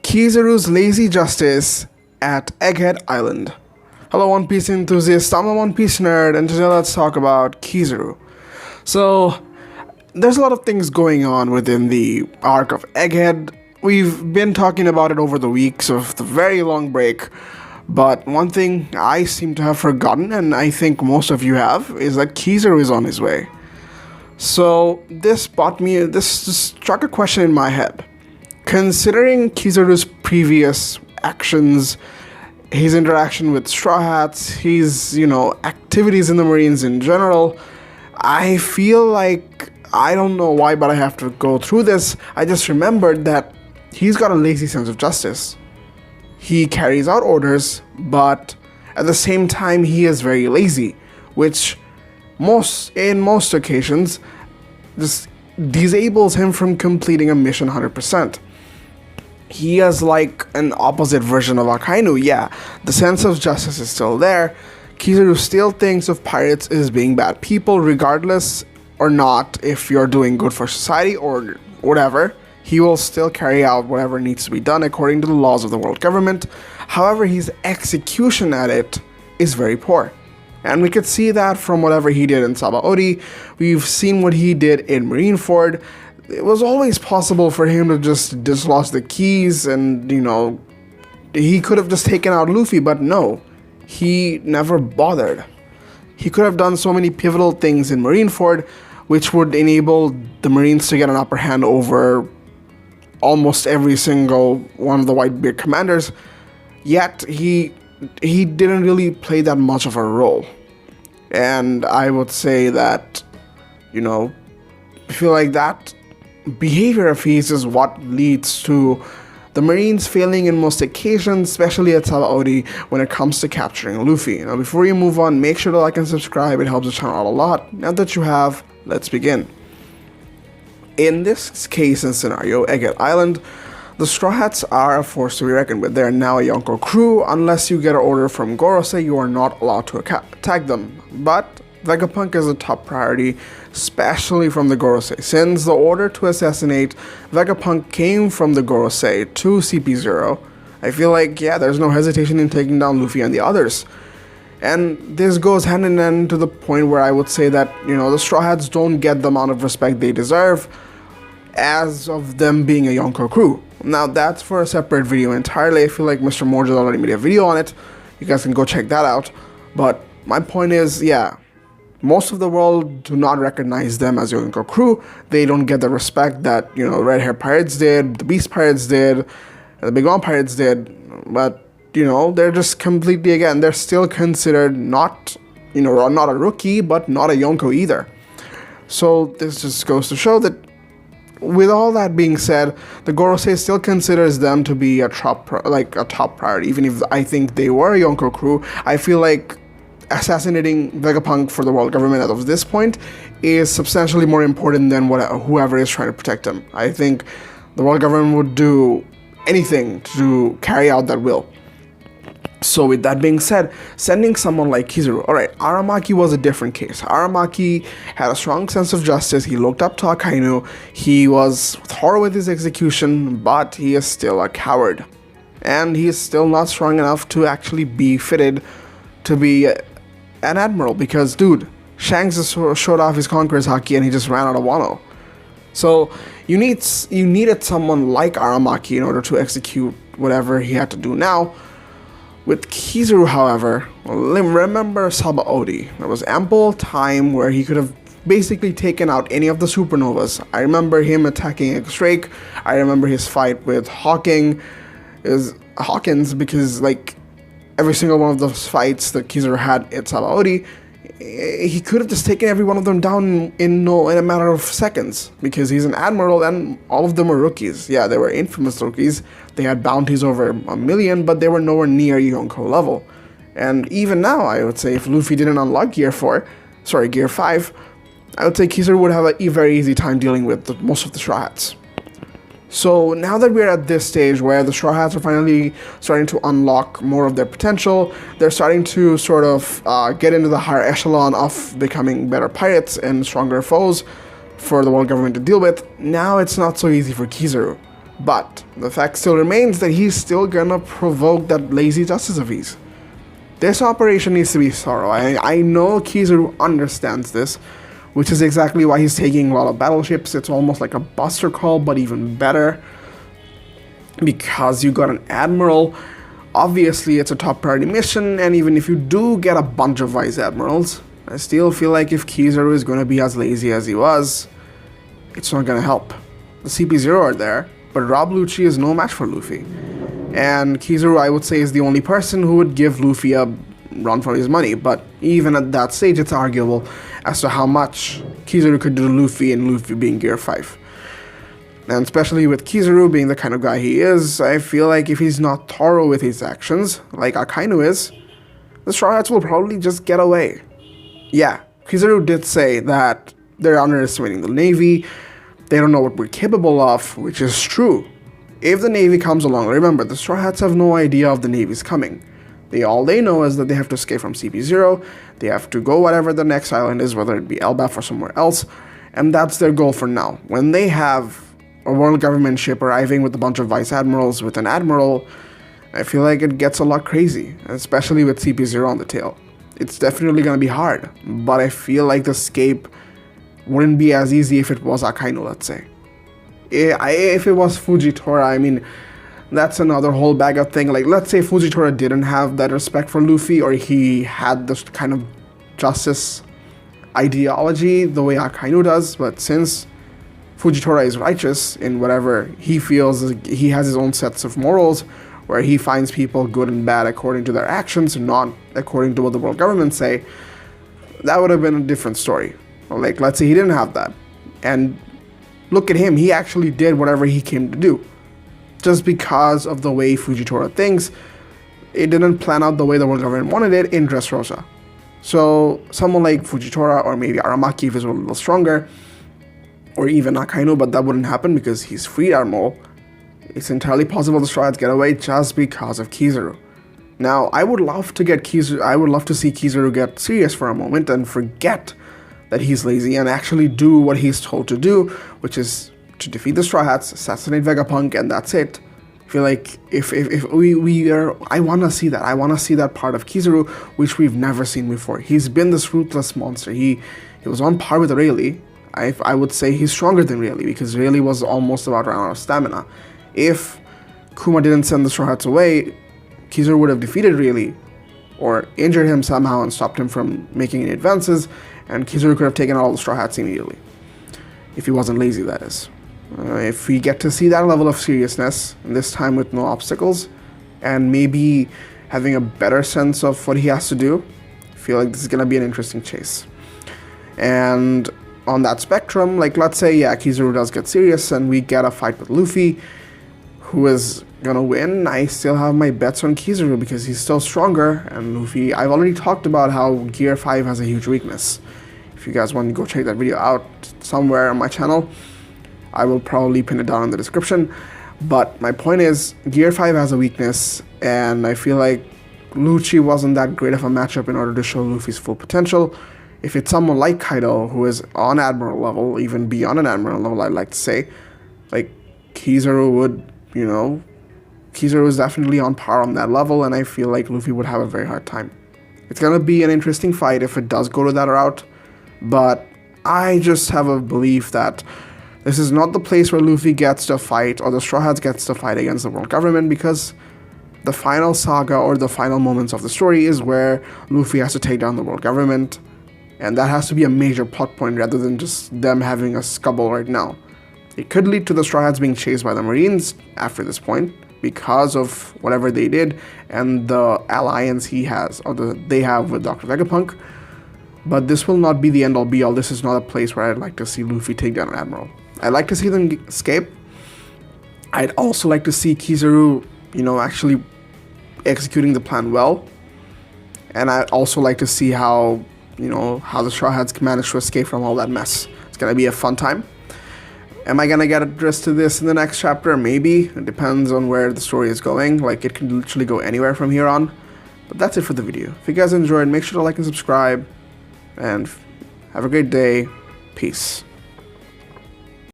KIZARU's lazy justice at Egghead Island. Hello One Piece enthusiasts, I'm a One Piece nerd, and today let's talk about KIZARU. So, there's a lot of things going on within the arc of Egghead. We've been talking about it over the weeks of the very long break, but one thing I seem to have forgotten, and I think most of you have, is that KIZARU is on his way. So, this just struck a question in my head. Considering KIZARU's previous actions, his interaction with Straw Hats, his, activities in the Marines in general, I feel like, I don't know why, but I have to go through this. I just remembered that he's got a lazy sense of justice. He carries out orders, but at the same time, he is very lazy, which in most occasions just disables him from completing a mission 100%. He is like an opposite version of Akainu. Yeah, the sense of justice is still there. KIZARU still thinks of pirates as being bad people, regardless or not if you're doing good for society or whatever. He will still carry out whatever needs to be done according to the laws of the world government. However, his execution at it is very poor. And we could see that from whatever he did in Sabaody. We've seen what he did in Marineford. It was always possible for him to just dislodge the keys and, he could have just taken out Luffy, but no, he never bothered. He could have done so many pivotal things in Marineford, which would enable the Marines to get an upper hand over almost every single one of the Whitebeard commanders, yet he didn't really play that much of a role. And I would say that, I feel like that behavior of his is what leads to the Marines failing in most occasions, especially at Sabaody when it comes to capturing Luffy. Now, before you move on, make sure to like and subscribe. It helps the channel out a lot. Now that you have, let's begin. In this case and scenario, Egghead Island, the Straw Hats are a force to be reckoned with. They are now a Yonko crew. Unless you get an order from Gorosei, you are not allowed to attack them. But Vegapunk is a top priority, especially from the Gorosei. Since the order to assassinate Vegapunk came from the Gorosei to CP0, I feel like, there's no hesitation in taking down Luffy and the others. And this goes hand in hand to the point where I would say that, the Straw Hats don't get the amount of respect they deserve as of them being a Yonko crew. Now, that's for a separate video entirely. I feel like Mr. Morge already made a video on it. You guys can go check that out. But my point is, most of the world do not recognize them as Yonko crew. They don't get the respect that, Red Hair Pirates did, the Beast Pirates did, the Big Mom Pirates did. But, they're just completely, they're still considered not a rookie, but not a Yonko either. So this just goes to show that with all that being said, the Gorosei still considers them to be a top priority. Even if I think they were a Yonko crew, I feel like assassinating Vegapunk for the world government at this point is substantially more important than whoever is trying to protect him. I think the world government would do anything to carry out that will. So with that being said, sending someone like KIZARU, alright, Aramaki was a different case. Aramaki had a strong sense of justice. He looked up to Akainu. He was thorough with his execution, but he is still a coward. And he is still not strong enough to actually be fitted to be an admiral, because, dude, Shanks just showed off his Conqueror's Haki and he just ran out of Wano. So you needed someone like Aramaki in order to execute whatever he had to do now. With KIZARU, however, remember Sabaody. There was ample time where he could have basically taken out any of the supernovas. I remember him attacking X-Drake. I remember his fight with Hawkins, because every single one of those fights that KIZARU had at Sabaody, he could have just taken every one of them down in a matter of seconds, because he's an admiral and all of them were rookies. Yeah, they were infamous rookies. They had bounties over 1 million, but they were nowhere near Yonko level. And even now, I would say if Luffy didn't unlock Gear 5, I would say KIZARU would have a very easy time dealing with most of the Straw Hats. So now that we're at this stage where the Straw Hats are finally starting to unlock more of their potential, they're starting to sort of get into the higher echelon of becoming better pirates and stronger foes for the world government to deal with. Now it's not so easy for KIZARU. But the fact still remains that he's still gonna provoke that lazy justice of his. This operation needs to be thorough. I know KIZARU understands this, which is exactly why he's taking a lot of battleships. It's almost like a buster call, but even better. Because you got an admiral, obviously it's a top priority mission, and even if you do get a bunch of vice admirals, I still feel like if KIZARU is going to be as lazy as he was, it's not going to help. The CP0 are there, but Rob Lucci is no match for Luffy. And KIZARU, I would say, is the only person who would give Luffy a run for his money, but even at that stage, it's arguable as to how much KIZARU could do to Luffy, and Luffy being Gear 5. And especially with KIZARU being the kind of guy he is, I feel like if he's not thorough with his actions, like Akainu is, the Straw Hats will probably just get away. Yeah, KIZARU did say that they're underestimating the Navy, they don't know what we're capable of, which is true. If the Navy comes along, remember, the Straw Hats have no idea of the Navy's coming. All they know is that they have to escape from CP0, they have to go whatever the next island is, whether it be Elbaf or somewhere else, and that's their goal for now. When they have a world government ship arriving with a bunch of vice admirals with an admiral, I feel like it gets a lot crazy, especially with CP0 on the tail. It's definitely going to be hard, but I feel like the escape wouldn't be as easy if it was Akainu, let's say. If it was Fujitora, I mean, that's another whole bag of thing. Like, let's say Fujitora didn't have that respect for Luffy, or he had this kind of justice ideology the way Akainu does, but since Fujitora is righteous in whatever he feels, he has his own sets of morals, where he finds people good and bad according to their actions, not according to what the world government say, that would have been a different story. Like, let's say he didn't have that, and look at him, he actually did whatever he came to do. Just because of the way Fujitora thinks, it didn't plan out the way the world government wanted it in Dressrosa. So someone like Fujitora, or maybe Aramaki if he's a little stronger, or even Akainu, but that wouldn't happen because he's free admiral. It's entirely possible the Straw Hats get away just because of KIZARU. Now, I would love to see KIZARU get serious for a moment and forget that he's lazy and actually do what he's told to do, which is to defeat the Straw Hats, assassinate Vegapunk, and that's it. I feel like I want to see that. I want to see that part of KIZARU, which we've never seen before. He's been this ruthless monster. He was on par with Rayleigh. I would say he's stronger than Rayleigh, because Rayleigh was almost about run out of stamina. If Kuma didn't send the Straw Hats away, KIZARU would have defeated Rayleigh, or injured him somehow and stopped him from making any advances, and KIZARU could have taken out all the Straw Hats immediately. If he wasn't lazy, that is. If we get to see that level of seriousness, this time with no obstacles, and maybe having a better sense of what he has to do, I feel like this is going to be an interesting chase. And on that spectrum, like, let's say, yeah, KIZARU does get serious and we get a fight with Luffy, who is going to win. I still have my bets on KIZARU because he's still stronger, and Luffy, I've already talked about how Gear 5 has a huge weakness. If you guys want to go check that video out somewhere on my channel, I will probably pin it down in the description. But my point is, Gear 5 has a weakness, and I feel like Lucci wasn't that great of a matchup in order to show Luffy's full potential. If it's someone like Kaido, who is on Admiral level, even beyond an Admiral level, I'd like to say, like, KIZARU would, KIZARU is definitely on par on that level, and I feel like Luffy would have a very hard time. It's gonna be an interesting fight if it does go to that route, but I just have a belief that this is not the place where Luffy gets to fight, or the Straw Hats gets to fight against the world government, because the final saga or the final moments of the story is where Luffy has to take down the world government, and that has to be a major plot point rather than just them having a scuffle right now. It could lead to the Straw Hats being chased by the Marines after this point because of whatever they did and the alliance he has, or they have with Dr. Vegapunk. But this will not be the end all be all. This is not a place where I'd like to see Luffy take down an admiral. I'd like to see them escape. I'd also like to see KIZARU, actually executing the plan well. And I'd also like to see how the Straw Hats can manage to escape from all that mess. It's gonna be a fun time. Am I gonna get addressed to this in the next chapter? Maybe. It depends on where the story is going. Like, it can literally go anywhere from here on. But that's it for the video. If you guys enjoyed, make sure to like and subscribe. And have a great day. Peace.